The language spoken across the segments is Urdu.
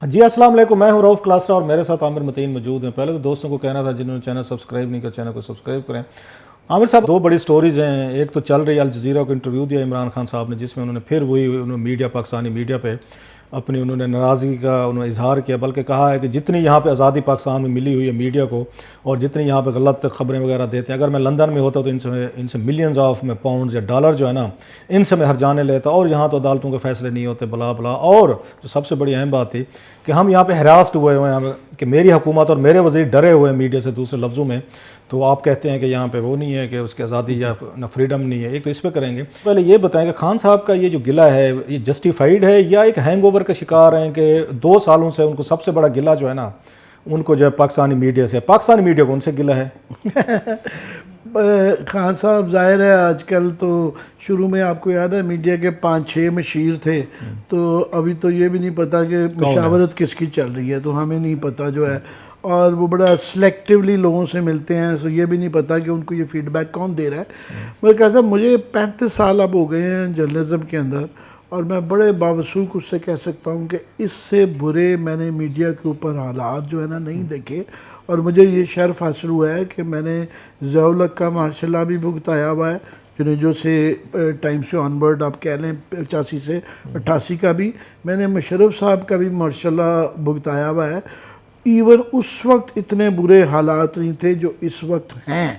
جی السلام علیکم، میں ہوں رؤف کلاسرا اور میرے ساتھ عامر متین موجود ہیں۔ پہلے تو دوستوں کو کہنا تھا جنہوں نے چینل سبسکرائب نہیں کیا چینل کو سبسکرائب کریں۔ عامر صاحب، دو بڑی سٹوریز ہیں، ایک تو چل رہی ہے الجزیرہ کو انٹرویو دیا عمران خان صاحب نے، جس میں انہوں نے پھر وہی میڈیا پاکستانی میڈیا پہ اپنی انہوں نے ناراضگی کا اظہار کیا، بلکہ کہا ہے کہ جتنی یہاں پہ آزادی پاکستان میں ملی ہوئی ہے میڈیا کو اور جتنی یہاں پہ غلط خبریں وغیرہ دیتے ہیں، اگر میں لندن میں ہوتا تو ان سے ملینز آف میں پاؤنڈز یا ڈالر جو ہے نا ان سے میں ہرجانے لیتا، اور یہاں تو عدالتوں کے فیصلے نہیں ہوتے بلا بلا۔ اور جو سب سے بڑی اہم بات تھی کہ ہم یہاں پہ ہراسڈ ہوئے ہیں کہ میری حکومت اور میرے وزیر ڈرے ہوئے ہیں میڈیا سے، دوسرے لفظوں میں تو آپ کہتے ہیں کہ یہاں پہ وہ نہیں ہے کہ اس کی آزادی یا نہ فریڈم نہیں ہے۔ ایک تو اس پہ کریں گے، پہلے یہ بتائیں کہ خان صاحب کا یہ جو گلہ ہے یہ جسٹیفائیڈ ہے یا ایک ہینگ اوور کا شکار ہیں کہ 2 سالوں سے ان کو سب سے بڑا گلہ جو ہے نا ان کو جو ہے پاکستانی میڈیا سے، پاکستانی میڈیا کو ان سے گلہ ہے؟ خان صاحب ظاہر ہے آج کل تو شروع میں آپ کو یاد ہے میڈیا کے 5-6 مشیر تھے، تو ابھی تو یہ بھی نہیں پتا کہ مشاورت کس کی چل رہی ہے، تو ہمیں نہیں پتا جو ہے، اور وہ بڑا سلیکٹیولی لوگوں سے ملتے ہیں، تو یہ بھی نہیں پتا کہ ان کو یہ فیڈ بیک کون دے رہا ہے۔ مگر کہا صاحب مجھے 35 سال اب ہو گئے ہیں جرنلزم کے اندر، اور میں بڑے باوثوق اس سے کہہ سکتا ہوں کہ اس سے برے میں نے میڈیا کے اوپر حالات جو ہے نا نہیں دیکھے، اور مجھے یہ شرف حاصل ہوا ہے کہ میں نے ضیاء الحق کا ماشاء اللہ بھی بھگتایا ہوا ہے، جو سے ٹائم سے آن ورڈ آپ کہہ لیں 85 سے 88 کا بھی، میں نے مشرف صاحب کا بھی ماشاء اللہ بھگتایا ہوا ہے۔ ایون اس وقت اتنے برے حالات نہیں تھے جو اس وقت ہیں۔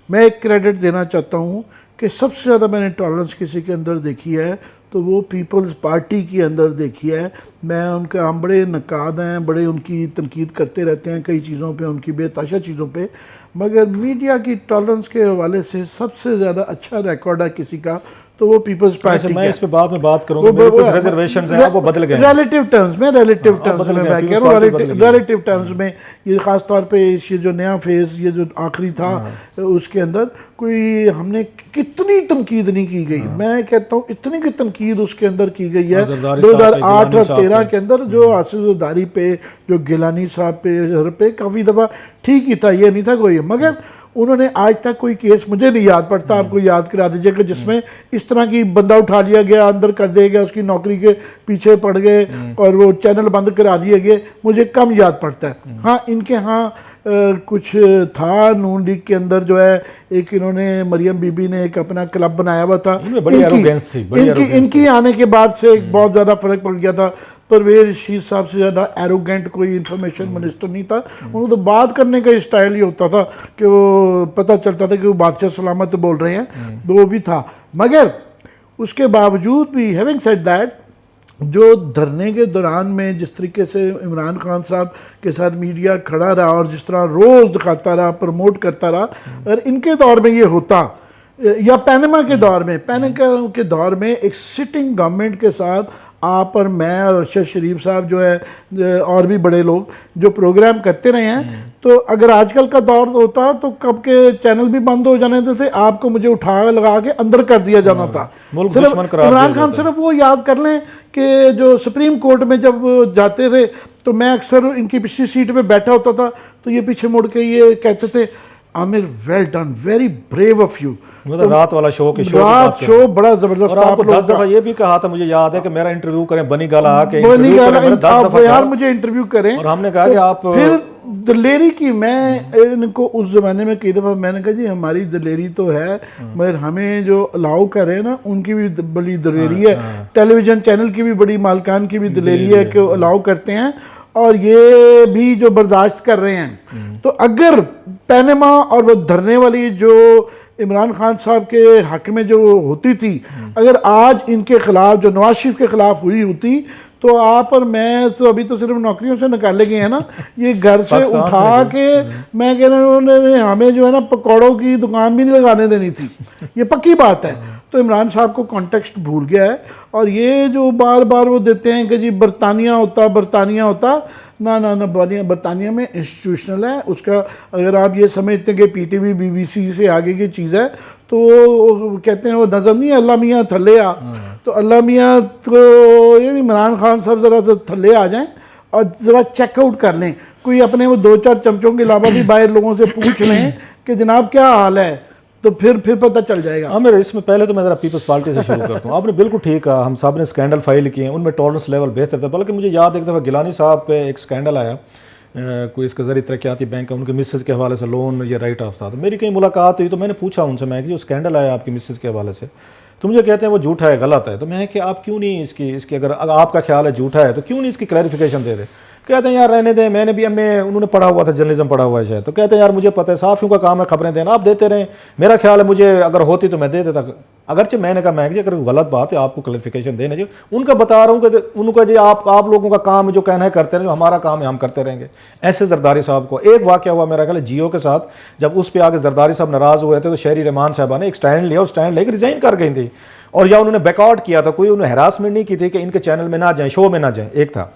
میں ایک کریڈٹ دینا چاہتا ہوں کہ سب سے زیادہ میں نے ٹالرنس کسی کے اندر دیکھی ہے تو وہ پیپلز پارٹی کے اندر دیکھی ہے۔ میں ان کے ہم بڑے نقاد ہیں، بڑے ان کی تنقید کرتے رہتے ہیں کئی چیزوں پہ، ان کی بے تحاشا چیزوں پہ، مگر میڈیا کی ٹالرنس کے حوالے سے سب سے زیادہ اچھا ریکارڈ ہے کسی کا تو وہ پیپلز پارٹی کا۔ میں اس پہ بعد میں بات کروں گا، میرے کچھ ریزرویشنز ہیں وہ بدل گئے ہیں ریلیٹیو ٹرمز میں، میں کہہ رہا ہوں ریلیٹیو ٹرمز میں، یہ خاص طور پہ یہ جو نیا فیز یہ جو آخری تھا اس کے اندر کوئی ہم نے کتنی تنقید نہیں کی گئی، میں کہتا ہوں اتنی کی تنقید اس کے اندر کی گئی ہے 2008 اور 13 کے اندر، جو آصف زرداری پہ، جو گیلانی صاحب پہ کافی دفعہ ٹھیک ہی تھا، یہ نہیں تھا کوئی، مگر انہوں نے آج تک کوئی کیس مجھے نہیں یاد پڑتا، آپ کو یاد کرا دیجئے کہ جس میں اس طرح کی بندہ اٹھا لیا گیا، اندر کر دیا گیا، اس کی نوکری کے پیچھے پڑ گئے اور وہ چینل بند کرا دیے گئے، مجھے کم یاد پڑتا ہے۔ ہاں ان کے ہاں کچھ تھا نون لیگ کے اندر جو ہے، ایک انہوں نے مریم بی بی نے ایک اپنا کلب بنایا ہوا تھا، ان کی آنے کے بعد سے ایک بہت زیادہ فرق پڑ گیا تھا۔ پرویز رشید صاحب سے زیادہ ایروگنٹ کوئی انفارمیشن منسٹر نہیں تھا، انہوں تو بات کرنے کا اسٹائل ہی ہوتا تھا کہ وہ پتہ چلتا تھا کہ وہ بادشاہ سلامت بول رہے ہیں، وہ بھی تھا۔ مگر اس کے باوجود بھی ہیونگ سیڈ دیٹ، جو دھرنے کے دوران میں جس طریقے سے عمران خان صاحب کے ساتھ میڈیا کھڑا رہا اور جس طرح روز دکھاتا رہا، پروموٹ کرتا رہا، اگر ان کے دور میں یہ ہوتا یا پینما کے دور میں، کے دور میں ایک سٹنگ گورنمنٹ کے ساتھ آپ اور میں اور ارشد شریف صاحب جو ہے اور بھی بڑے لوگ جو پروگرام کرتے رہے ہیں، تو اگر آج کل کا دور ہوتا تو کب کے چینل بھی بند ہو جانے تھے، آپ کو مجھے اٹھا لگا کے اندر کر دیا جانا تھا۔ صرف عمران خان صرف وہ یاد کر لیں کہ جو سپریم کورٹ میں جب جاتے تھے تو میں اکثر ان کی پچھلی سیٹ پہ بیٹھا ہوتا تھا تو یہ پیچھے مڑ کے یہ کہتے تھے Aamir well done, very brave of you. رات والا شو رات شو بڑا زبردست، آپ کو 10 دفعہ یہ بھی کہا تھا مجھے یاد ہے کہ میرا انٹرویو کریں، بنی گالا آ کے آپ یار مجھے انٹرویو کریں، اور ہم نے کہا کہ آپ پھر دلیری کی، میں ان کو اس زمانے میں کئی دفعہ میں نے کہا جی ہماری دلیری تو ہے مگر ہمیں جو الاؤ کرے نا ان کی بھی بڑی دلیری ہے، ٹیلی ویژن چینل کی بھی بڑی مالکان کی بھی دلیری ہے کہ الاؤ کرتے ہیں اور یہ بھی جو برداشت کر رہے ہیں۔ تو اگر پینما اور وہ دھرنے والی جو عمران خان صاحب کے حق میں جو ہوتی تھی، اگر آج ان کے خلاف جو نواز شریف کے خلاف ہوئی ہوتی تو آپ اور میں تو ابھی تو صرف نوکریوں سے نکالے گئے ہیں نا، یہ گھر سے اٹھا کے میں کہہ رہا ہوں انہوں نے ہمیں جو ہے نا پکوڑوں کی دکان بھی نہیں لگانے دینی تھی، یہ پکی بات ہے۔ تو عمران صاحب کو کانٹیکسٹ بھول گیا ہے، اور یہ جو بار بار وہ دیتے ہیں کہ جی برطانیہ ہوتا نہ برطانیہ میں انسٹیٹیوشنل ہے اس کا، اگر آپ یہ سمجھتے ہیں کہ P T V B B C سے آگے کی چیز ہے تو وہ کہتے ہیں وہ نظر نہیں ہے اللہ میاں تھلے آ، تو اللہ میاں تو یعنی عمران خان صاحب ذرا سا تھلے آ جائیں اور ذرا چیک آؤٹ کر لیں، کوئی اپنے وہ 2-4 چمچوں کے علاوہ بھی باہر لوگوں سے پوچھ لیں کہ جناب کیا حال ہے، تو پھر پتہ چل جائے گا. میرے اس میں پہلے تو میں ذرا پیپلز پارٹی سے شروع کرتا ہوں. آپ نے بالکل ٹھیک کہا, ہم سب نے اسکینڈل فائل کیے ہیں, ان میں ٹالرنس لیول بہتر تھا. بلکہ مجھے یاد ایک دفعہ گیلانی صاحب پہ ایک اسکینڈل آیا, کوئی اس کا ذریعہ ترقیاتی بینک کا, ان کے مسز کے حوالے سے لون یا رائٹ آف تھا. تو میری کہیں ملاقات ہوئی تو میں نے پوچھا ان سے, میں کہ جو اسکینڈل آیا آپ کی مسز کے حوالے سے, تو مجھے کہتے ہیں وہ جھوٹا ہے, غلط ہے. تو میں کہ آپ کیوں نہیں اس کی اگر آپ کا خیال ہے جھوٹا ہے تو کیوں نہیں اس کی کلیریفیکیشن دے دے. کہتے ہیں یار رہنے دیں, میں نے بھی انہوں نے پڑھا ہوا تھا, جرنلزم پڑھا ہوا ہے شاید, تو کہتے ہیں یار مجھے پتہ ہے صحافیوں کا کام ہے خبریں دینا, آپ دیتے رہیں, میرا خیال ہے مجھے اگر ہوتی تو میں دے دیتا. اگرچہ میں نے کہا میں کہ اگر غلط بات ہے آپ کو کلیریفیکیشن دینا چاہیے. ان کا بتا رہا ہوں کہ ان کا جی آپ لوگوں کا کام ہے جو کہنا ہے کرتے رہیں, جو ہمارا کام ہے ہم کرتے رہیں گے. ایسے زرداری صاحب کو ایک واقعہ ہوا میرا خیال ہے جیو کے ساتھ, جب اس پہ آگے زرداری صاحب ناراض ہوئے تھے تو شہری رحمان صاحبہ نے ایک سٹینڈ لیا, اور سٹینڈ لے کے ریزائن کر گئی تھی, اور یا انہوں نے بیک آؤٹ کیا تھا, کوئی انہیں ہراسمنٹ نہیں کی تھی کہ ان کے چینل میں نہ جائیں, شو میں نہ جائیں. ایک تھا.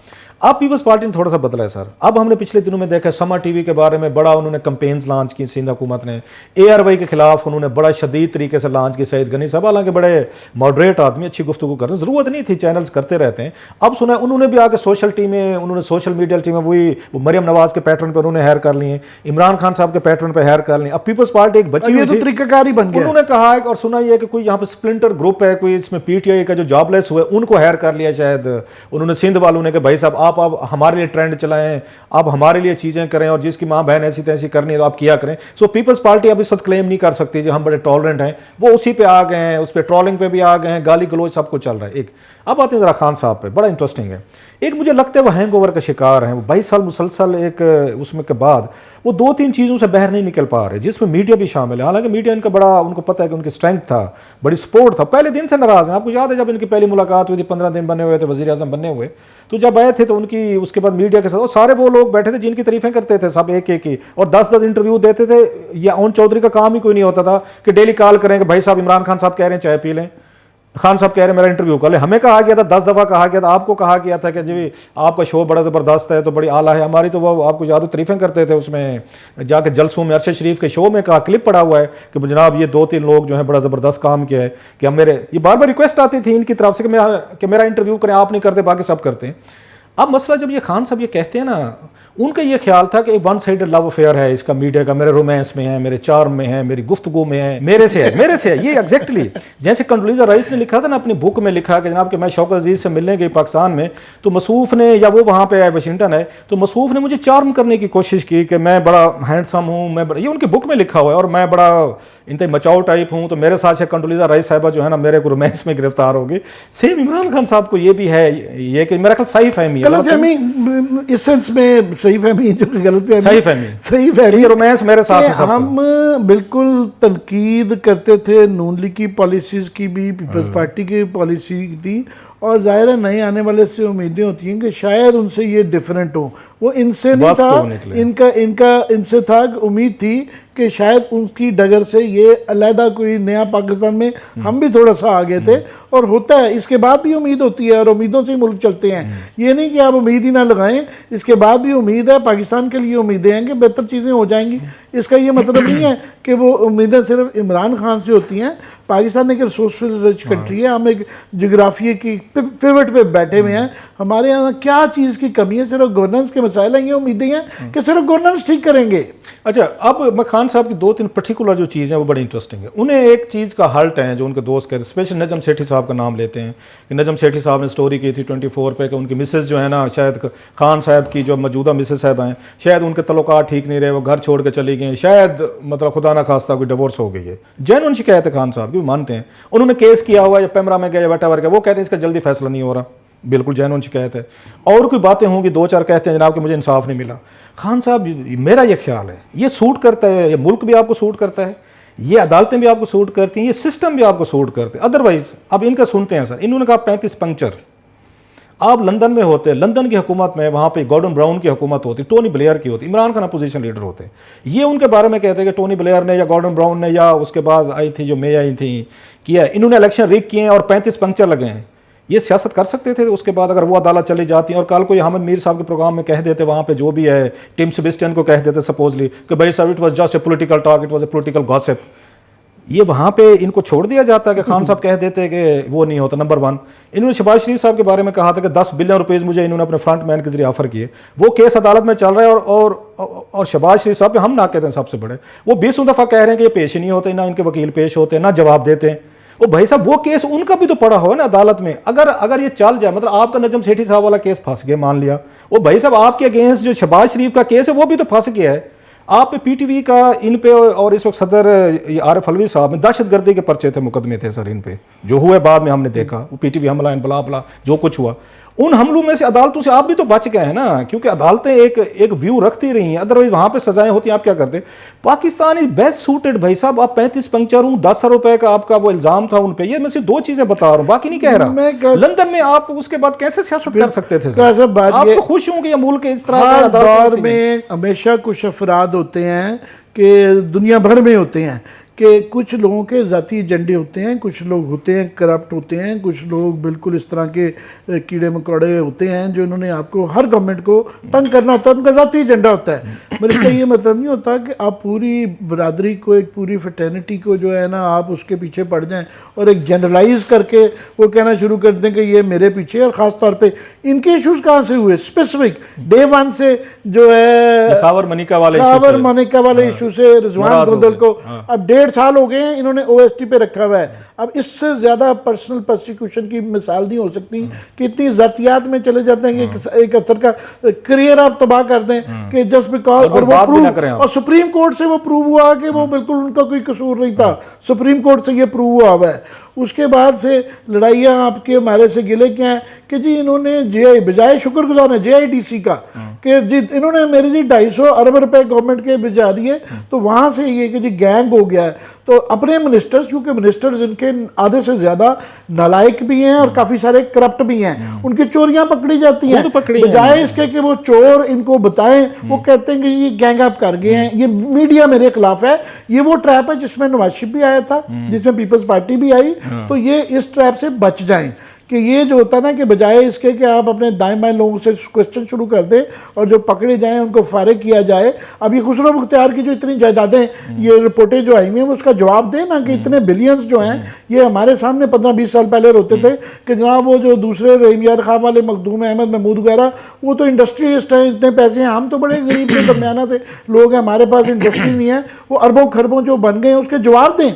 اب پیپلز پارٹی نے تھوڑا سا بدلا ہے سر. اب ہم نے پچھلے دنوں میں دیکھا سما ٹی وی کے بارے میں بڑا انہوں نے کمپینز لانچ کی سندھ حکومت نے, اے آر وائی کے خلاف انہوں نے بڑا شدید طریقے سے لانچ کی. سعید غنی صاحب حالانکہ بڑے ماڈریٹ آدمی, اچھی گفتگو کرتے ہیں, ضرورت نہیں تھی, چینلز کرتے رہتے ہیں. اب سنا انہوں نے بھی آگے سوشل ٹیمیں, انہوں نے سوشل میڈیا ٹیمیں وہی مریم نواز کے پیٹرن پہ انہوں نے ہائر کر لی ہیں, عمران خان صاحب کے پیٹرن پہ ہائر کر لی. اب پیپلز پارٹی ایک بچی یہ تو طریقہ کار ہی بن گیا. انہوں نے کہا ہے اور سنا یہ کہ کوئی یہاں پہ سپلنٹر گروپ ہے, کوئی اس میں پی ٹی آئی کا جو جاب لیس ہوئے ان کو ہائر کر لیا شاید انہوں نے سندھ والوں نے, کہ بھائی صاحب آپ اب ہمارے لیے ٹرینڈ چلائیں, آپ ہمارے لیے چیزیں کریں, اور جس کی ماں بہن ایسی تیسی کرنی ہے تو آپ کیا کریں. سو پیپلز پارٹی اب اس وقت کلیم نہیں کر سکتی جو ہم بڑے ٹالرنٹ ہیں, وہ اسی پہ آ گئے ہیں, اس پہ ٹرولنگ پہ بھی آ گئے ہیں, گالی گلوچ سب کچھ چل رہا ہے. ایک اب آتے ہیں ذرا خان صاحب پہ, بڑا انٹرسٹنگ ہے. ایک مجھے لگتا ہے وہ ہینگ اوور کا شکار ہیں, وہ 22 سال مسلسل ایک اس میں کے بعد وہ 2-3 چیزوں سے باہر نہیں نکل پا رہے, جس میں میڈیا بھی شامل ہے. حالانکہ میڈیا ان کا بڑا, ان کو پتہ ہے کہ ان کی اسٹرینتھ تھا, بڑی سپورٹ تھا, پہلے دن سے ناراض ہیں. آپ کو یاد ہے جب ان کی پہلی ملاقات ہوئی تھی, 15 دن بنے ہوئے تھے, وزیر اعظم بنے ہوئے, تو جب آئے تھے تو ان کی اس کے بعد میڈیا کے ساتھ سارے وہ لوگ بیٹھے تھے جن کی تعریفیں کرتے تھے سب ایک ایک ہی, اور 10 انٹرویو دیتے تھے. یا اون چودھری کا کام ہی کوئی نہیں ہوتا تھا کہ ڈیلی کال کریں کہ بھائی صاحب عمران خان صاحب کہہ رہے ہیں چائے پی لیں, خان صاحب کہہ رہے ہیں میرا انٹرویو کر لیں. ہمیں کہا گیا تھا 10 دفعہ کہا گیا تھا, آپ کو کہا گیا تھا کہ جی آپ کا شو بڑا زبردست ہے, تو بڑی اعلیٰ ہے. ہماری تو وہ آپ کو یاد و تعریفیں کرتے تھے, اس میں جا کے جلسوں میں ارشد شریف کے شو میں کہا, کلپ پڑا ہوا ہے کہ جناب یہ 2-3 لوگ جو ہیں بڑا زبردست کام کیا ہے, کہ ہم میرے یہ بار بار ریکویسٹ آتی تھی ان کی طرف سے کہ میرا انٹرویو کریں, آپ نہیں کرتے باقی سب کرتے ہیں. اب مسئلہ جب یہ خان صاحب یہ کہتے ہیں نا, ان کا یہ خیال تھا کہ ایک ون سائڈڈ لو افیئر ہے اس کا میڈیا کا, میرے رومانس میں ہے, میرے چارم میں ہے, میری گفتگو میں ہے, میرے سے ہے. یہ ایگزیکٹلی جیسے کنڈولیزا رائس نے لکھا تھا نا اپنی بک میں, لکھا کہ جناب کہ میں شوکت عزیز سے ملنے گئی پاکستان میں, تو مصروف نے, یا وہ وہاں پہ آئے واشنگٹن ہے, تو مصروف نے مجھے چارم کرنے کی کوشش کی کہ میں بڑا ہینڈسم ہوں, میں یہ ان کی بک میں لکھا ہوا ہے, اور میں بڑا انتہائی مچاؤ ٹائپ ہوں, تو میرے ساتھ سے کنڈولیزا رائس صاحبہ جو ہے نا میرے کو رومانس میں گرفتار ہوگی. سیم عمران خان صاحب کو یہ بھی ہے, یہ کہ میرا خیال صحیح فہمی ہے, اس سینس میں صحیح فہمی جو صحیح فہمی رومانس میرے ساتھ. ہم بالکل تنقید کرتے تھے نون لیگ کی پالیسیز کی بھی, پیپلز پارٹی کی پالیسی تھی, اور ظاہر ہے نئے آنے والے سے امیدیں ہوتی ہیں کہ شاید ان سے یہ ڈیفرنٹ ہو. وہ ان سے نہیں تھا, ان سے تھا امید تھی کہ شاید ان کی ڈگر سے یہ علیحدہ کوئی نیا پاکستان میں ہم بھی تھوڑا سا آگے تھے, اور ہوتا ہے اس کے بعد بھی امید ہوتی ہے, اور امیدوں سے ہی ملک چلتے ہیں. یہ نہیں کہ آپ امید ہی نہ لگائیں, اس کے بعد بھی امید ہے, پاکستان کے لیے امیدیں ہیں کہ بہتر چیزیں ہو جائیں گی. اس کا یہ مطلب نہیں ہے کہ وہ امیدیں صرف عمران خان سے ہوتی ہیں. پاکستان ایک ریسورسفل رچ کنٹری ہے, ہم ایک جغرافیے کی پیوٹ پہ بیٹھے ہوئے ہیں. ہمارے یہاں کیا چیز کی کمی ہے؟ صرف گورننس کے مسائل ہیں, یہ امیدیں ہیں کہ صرف گورننس ٹھیک کریں گے. اچھا, اب میں خان صاحب کی 2-3 پرٹیکولر جو چیزیں وہ بڑی انٹرسٹنگ ہے. انہیں ایک چیز کا ہلٹ ہے جو ان کے دوست کہتے ہیں, اسپیشل نجم سیٹھی صاحب کا نام لیتے ہیں, کہ نجم سیٹھی صاحب نے سٹوری کی تھی 24 پہ کہ ان کی مسز جو ہے نا, شاید خان صاحب کی جو موجودہ مسز صاحب ہیں, شاید ان کے تعلقات ٹھیک نہیں رہے, وہ گھر چھوڑ کے چلی گئیں, شاید مطلب خدا نہ خواستہ کوئی ڈیورس ہو گئی ہے. جینوئن شکایت ہے خان صاحب کی, مانتے ہیں انہوں نے کیس کیا ہوا ہے, یا پیمرا میں گیا یا وٹ ایور گیا, وہ کہتے ہیں اس کا جلدی فیصلہ نہیں ہو رہا. بالکل جینوئن شکایت ہے. اور کوئی باتیں ہوں گی 2-4 کہتے ہیں جناب کہ مجھے انصاف نہیں ملا. خان صاحب میرا یہ خیال ہے یہ سوٹ کرتا ہے, یہ ملک بھی آپ کو سوٹ کرتا ہے, یہ عدالتیں بھی آپ کو سوٹ کرتی ہیں, یہ سسٹم بھی آپ کو سوٹ کرتے ہیں. ادروائز اب ان کا سنتے ہیں سر, انہوں نے کہا 35 پنکچر. آپ لندن میں ہوتے, لندن کی حکومت میں وہاں پہ گارڈن براؤن کی حکومت ہوتی, ٹونی بلیئر کی ہوتی, عمران خان اپوزیشن لیڈر ہوتے. یہ ان کے بارے میں کہتے ہیں کہ ٹونی بلیئر نے یا گارڈن براؤن نے یا اس کے بعد آئی تھی جو مے آئی تھیں کیا, انہوں نے الیکشن ریگ کیے ہیں اور 35 پنکچر لگے ہیں. یہ سیاست کر سکتے تھے اس کے بعد اگر وہ عدالت چلی جاتی, اور کل کو یہ حامد میر صاحب کے پروگرام میں کہہ دیتے, وہاں پہ جو بھی ہے ٹیم سیبسٹین کو کہہ دیتے سپوزلی کہ بھائی صاحب it was just a political talk, it was a political گاسپ. یہ وہاں پہ ان کو چھوڑ دیا جاتا ہے کہ خان صاحب کہہ دیتے کہ وہ نہیں ہوتا. نمبر 1 انہوں نے شہباز شریف صاحب کے بارے میں کہا تھا کہ 10 بلین روپیز مجھے انہوں نے اپنے فرنٹ مین کے ذریعے آفر کیے. وہ کیس عدالت میں چل رہا ہے اور شہباز شریف صاحب پہ ہم ناقد ہیں سب سے بڑے. وہ 20 دفعہ کہہ رہے ہیں کہ یہ پیش نہیں ہوتے, نہ ان کے وکیل پیش ہوتے, نہ جواب دیتے ہیں. وہ بھائی صاحب وہ کیس ان کا بھی تو پڑا ہو نا عدالت میں. اگر یہ چل جائے, مطلب آپ کا نجم سیٹھی صاحب والا کیس پھنس گیا مان لیا, وہ بھائی صاحب آپ کے اگینسٹ جو شہباز شریف کا کیس ہے وہ بھی تو پھنس گیا ہے. آپ پہ پی ٹی وی کا ان پہ, اور اس وقت صدر عارف علوی صاحب میں دہشت گردی کے پرچے تھے, مقدمے تھے سر ان پہ, جو ہوئے بعد میں ہم نے دیکھا, وہ پی ٹی وی حملہ بلا بلا جو کچھ ہوا. ان حملوں میں سے عدالتوں سے آپ بھی تو بچ گئے ہیں نا, کیونکہ عدالتیں ایک ویو رکھتی رہی ہیں. ادروائز وہاں پہ سزائیں ہوتی ہیں, آپ کیا کرتے. پاکستان از بیسٹ سوٹڈ بھائی صاحب. آپ 35 پنکچر ہوں, 10 روپے کا آپ کا وہ الزام تھا ان پہ. یہ میں صرف 2 چیزیں بتا رہا ہوں, باقی نہیں کہہ رہا. لندن میں آپ اس کے بعد کیسے سیاست کر سکتے تھے؟ آپ تو خوش ہوں کہ یہ ملک اس طرح ہر دور میں ہمیشہ کچھ افراد ہوتے ہیں کہ دنیا بھر میں ہوتے ہیں کہ کچھ لوگوں کے ذاتی ایجنڈے ہوتے ہیں, کچھ لوگ ہوتے ہیں کرپٹ ہوتے ہیں, کچھ لوگ بالکل اس طرح کے کیڑے مکوڑے ہوتے ہیں جو انہوں نے آپ کو ہر گورنمنٹ کو تنگ کرنا ہوتا ہے, ان کا ذاتی ایجنڈا ہوتا ہے. میرے کا یہ مطلب نہیں ہوتا کہ آپ پوری برادری کو, ایک پوری فٹرنیٹی کو جو ہے نا آپ اس کے پیچھے پڑ جائیں اور ایک جنرلائز کر کے وہ کہنا شروع کر دیں کہ یہ میرے پیچھے. اور خاص طور پہ ان کے ایشوز کہاں سے ہوئے, اسپیسیفک ڈے 1 سے جو ہے خاور منیکا والے ایشو سے رضوان گوندل کو اب 1.5 سال ہو گئے ہیں انہوں نے او ایس ٹی پہ رکھا ہوا ہے. اب اس سے زیادہ پرسنل پرسیکیوشن کی مثال نہیں ہو سکتی کہ اتنی ذاتیات میں چلے جاتے ہیں کہ ایک افسر کا کریئر آپ تباہ کر دیں کہ جسٹ بیکاز, اور وہ پروو, اور سپریم کورٹ سے وہ پروو ہوا کہ وہ بالکل ان کا کوئی قصور نہیں تھا. سپریم کورٹ سے یہ پروو ہوا ہے. اس کے بعد سے لڑائیاں آپ کے ہمارے سے گلے کیا ہیں کہ جی انہوں نے بجائے شکر گزار ہے جے آئی ڈی سی کا کہ جی انہوں نے میرے جی 250 ارب روپے گورنمنٹ کے بھیجا دیے, تو وہاں سے یہ کہ جی گینگ ہو گیا ہے. تو اپنے منسٹرز, کیونکہ منسٹرز ان کے آدھے سے زیادہ نالائق بھی ہیں اور کافی سارے کرپٹ بھی ہیں, ان کی چوریاں پکڑی جاتی ہیں. بجائے اس کے کہ وہ چور ان کو بتائیں, وہ کہتے ہیں کہ یہ گینگ اپ کر گئے ہیں, یہ میڈیا میرے خلاف ہے. یہ وہ ٹریپ ہے جس میں نواز شریف بھی آیا تھا, جس میں پیپلز پارٹی بھی آئی. تو یہ اس ٹریپ سے بچ جائیں کہ یہ جو ہوتا نا کہ بجائے اس کے کہ آپ اپنے دائیں بائیں لوگوں سے کوسچن شروع کر دیں اور جو پکڑے جائیں ان کو فارغ کیا جائے. اب یہ خسرو مختار کی جو اتنی جائیدادیں, یہ رپورٹیں جو آئی ہیں, وہ اس کا جواب دیں نا کہ اتنے بلینز جو ہیں یہ ہمارے سامنے 15-20 سال پہلے روتے تھے کہ جناب وہ جو دوسرے رحیم یار خان والے مخدوم احمد محمود وغیرہ وہ تو انڈسٹریلسٹ ہیں, اتنے پیسے ہیں, ہم تو بڑے غریب کے درمیانہ سے لوگ ہیں, ہمارے پاس انڈسٹری نہیں ہے. وہ اربوں خربوں جو بن گئے ہیں اس کے جواب دیں.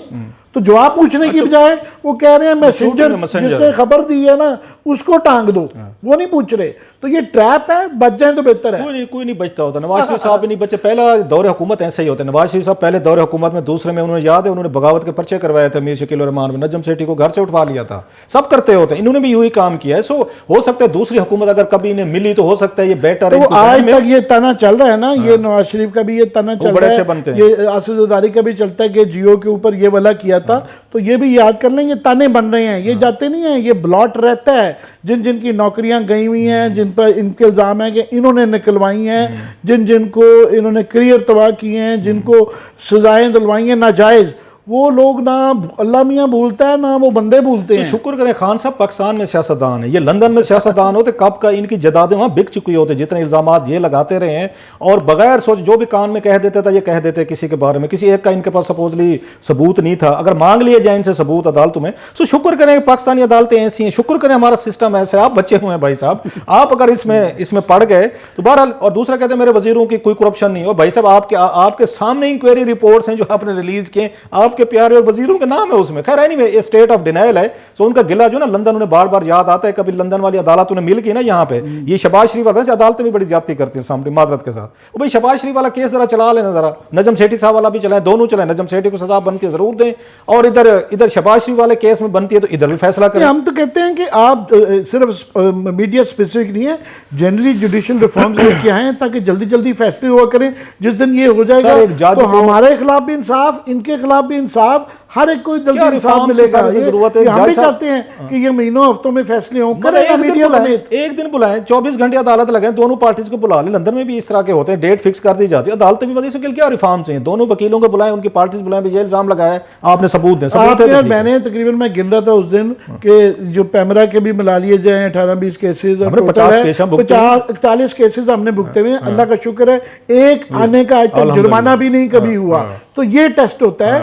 تو جواب پوچھنے کی بجائے وہ کہہ رہے ہیں میسنجر جس نے خبر دی ہے نا اس کو ٹانگ دو, وہ نہیں پوچھ رہے. تو یہ ٹریپ ہے, بچ جائیں تو بہتر ہے. کوئی نہیں بچتا ہوتا. نواز شریف صاحب بھی نہیں بچے. پہلا دور حکومت ایسا ہی ہوتا ہے. نواز شریف صاحب پہلے دور حکومت میں, دوسرے میں انہوں نے یاد ہے انہوں نے بغاوت کے پرچے کروائے تھے, میر شکیل الرحمان میں نجم سیٹھی کو گھر سے اٹھوا لیا تھا. سب کرتے ہوتے ہیں, انہوں نے بھی یوں ہی کام کیا ہے. سو ہو سکتا ہے دوسری حکومت اگر کبھی انہیں ملی تو ہو سکتا ہے یہ بیٹر ہے. آج تک یہ تانا چل رہا ہے نا, یہ نواز شریف کا بھی یہ تانا چل رہا ہے, یہ آصف زرداری کا بھی چلتا ہے کہ جیو کے اوپر یہ والا کیا تھا. تو یہ بھی یاد کر لیں, یہ تانے بن رہے ہیں, یہ جاتے نہیں ہیں, یہ بلاٹ رہتا ہے. جن کی نوکریاں گئی ہوئی ہیں, جن پر ان کے الزام ہے کہ انہوں نے نکلوائی ہیں, جن کو انہوں نے کریئر تباہ کیے ہیں, جن کو سزائیں دلوائی ہیں ناجائز, وہ لوگ نہ اللہ میاں بھولتا ہے نہ وہ بندے بھولتے ہیں. شکر کریں خان صاحب پاکستان میں سیاستدان ہیں, یہ لندن میں سیاستدان ہوتے کب کا ان کی جدادیں وہاں بک چکی ہوتے. جتنے الزامات یہ لگاتے رہے ہیں اور بغیر سوچ جو بھی کان میں کہہ دیتا تھا یہ کہہ دیتے کسی کے بارے میں. کسی ایک کا ان کے پاس سپوزلی ثبوت نہیں تھا, اگر مانگ لیے جائیں ان سے ثبوت عدالتوں میں. سو شکر کریں پاکستانی عدالتیں ایسی ہیں, شکر کریں ہمارا سسٹم ایسا ہے. آپ بچے ہوئے ہیں بھائی صاحب, آپ اگر اس میں پڑ گئے تو بہرحال. اور دوسرا کہتے ہیں میرے وزیروں کی کوئی کرپشن نہیں ہو. بھائی صاحب آپ کے سامنے انکوائری رپورٹس ہیں جو آپ نے ریلیز کیے, آپ کے پیارے اور وزیروں کا نام ہے اس میں. خیر اینی وے یہ اسٹیٹ آف ڈینائل ہے. سو ان کا گلہ جو نا لندن انہیں بار بار یاد آتا ہے. کبھی لندن والی عدالت انہیں مل گئی نا یہاں پہ, یہ شہباز شریف ویسے عدالتیں بھی بڑی زیادتی کرتی ہیں سامنے معذرت کے ساتھ. وہ بھائی شہباز شریف والا کیس ذرا چلا لینا, ذرا نجم سیٹھی صاحب والا بھی چلائیں, دونوں چلائیں. نجم سیٹھی کو سزا بنتی ہے ضرور دیں, اور ادھر شہباز شریف والے کیس میں بنتی ہے تو ادھر بھی فیصلہ کریں. ہم تو کہتے ہیں کہ آپ صرف میڈیا اسپیسیفک نہیں ہے, جنرلی جوڈیشل ریفارمز لے کے آئیں تاکہ جلدی جلدی فیصلے ہوا کریں. جس دن یہ ہو جائے گا تو ہمارے خلاف بھی انصاف, ان کے خلاف بھی انصاف, ہر ایک کو جلدی انصاف ملے گا. ہم بھی چاہتے ہیں کہ یہ مہینوں ہفتوں میں فیصلے ہوں. ایک دن بلائیں, 24 گھنٹے عدالت لگائیں, دونوں پارٹیز کو بلا لیں. لندن میں بھی اس طرح کے ہوتے ہیں, ڈیٹ فکس کر دی جاتی ہے. عدالتیں بھی بدی سے کیا ریفارم چاہیے, دونوں وکیلوں کو بلائیں, ان کی پارٹیز بلائیں, یہ الزام لگایا ہے آپ نے ثبوت دیں. میں نے تقریباً میں گن رہا تھا اس دن کہ جو پیمرا کے بھی ملا لیے جائیں 18-20 کیسز, 40 کیسز ہم نے بھگتے ہوئے ہیں. اللہ کا شکر ہے ایک آنے کا آج تک جرمانہ بھی نہیں کبھی ہوا. تو یہ ٹیسٹ ہوتا ہے